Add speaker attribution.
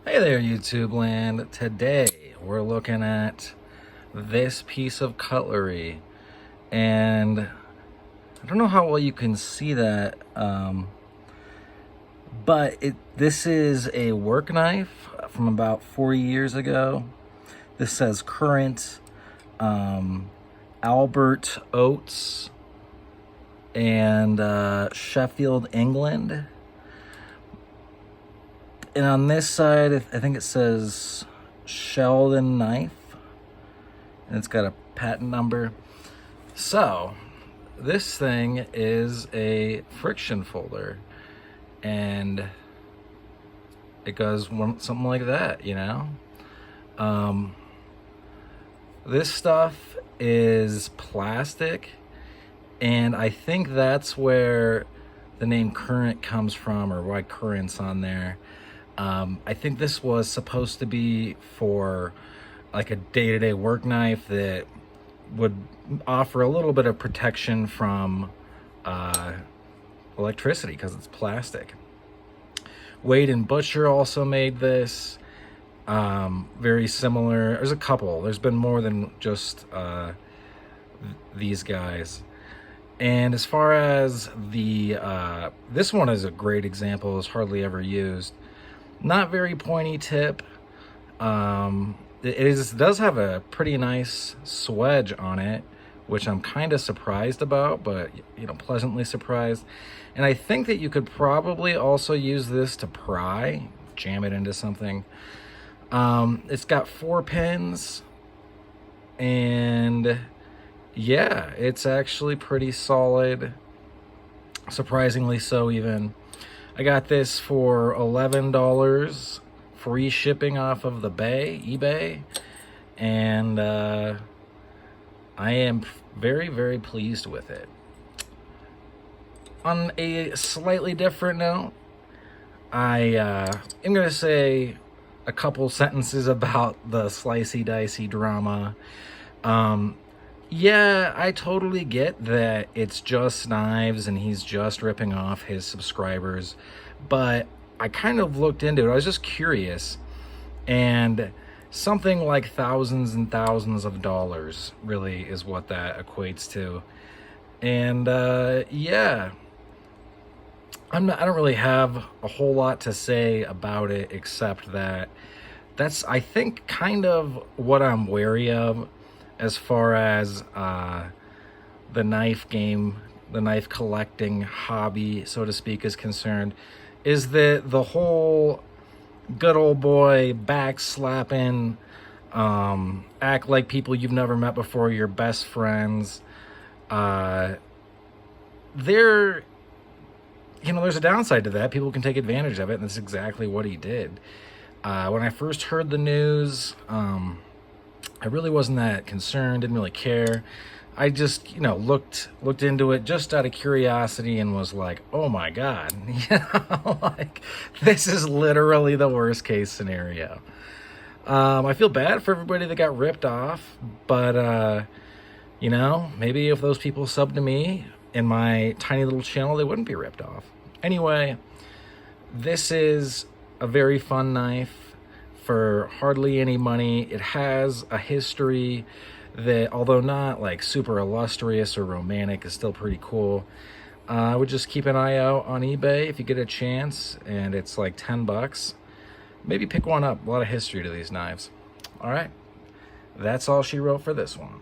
Speaker 1: Hey there, YouTube land. Today we're looking at this piece of cutlery, and I don't know how well you can see that, but this is a work knife from about 40 years ago. This says current, Albert Oates and Sheffield, England. And on this side, I think it says Sheldon knife, and it's got a patent number. So this thing is a friction folder, and it goes something like that, you know? This stuff is plastic, and I think that's where the name current comes from, or why current's on there. I think this was supposed to be for like a day-to-day work knife that would offer a little bit of protection from electricity because it's plastic. Wade and Butcher also made this. Very similar. There's a couple. There's been more than just these guys. And as far as the this one is a great example. It's hardly ever used. Not very pointy tip. It does have a pretty nice swedge on it, which I'm kind of surprised about, but pleasantly surprised. And I think that you could probably also use this to pry, jam it into something. It's got 4 pins, and yeah, it's actually pretty solid, surprisingly so even. I got this for $11, free shipping off of the eBay, and I am very, very pleased with it. On a slightly different note, I am going to say a couple sentences about the slicey dicey drama. Yeah, I totally get that it's just knives and he's just ripping off his subscribers, but I kind of looked into it. I was just curious, and something like thousands and thousands of dollars really is what that equates to. And yeah, I don't really have a whole lot to say about it, except that that's, I think, kind of what I'm wary of as far as the knife game, the knife collecting hobby, so to speak, is concerned, is that the whole good old boy backslapping, act like people you've never met before, your best friends, there's a downside to that. People can take advantage of it, and that's exactly what he did. When I first heard the news, I really wasn't that concerned, didn't really care. I just, looked into it just out of curiosity and was like, oh my God, like, this is literally the worst case scenario. I feel bad for everybody that got ripped off, but, maybe if those people subbed to me in my tiny little channel, they wouldn't be ripped off. Anyway, this is a very fun knife for hardly any money. It has a history that, although not like super illustrious or romantic, is still pretty cool. I would just keep an eye out on eBay if you get a chance, and it's like 10 bucks. Maybe pick one up. A lot of history to these knives. All right, that's all she wrote for this one.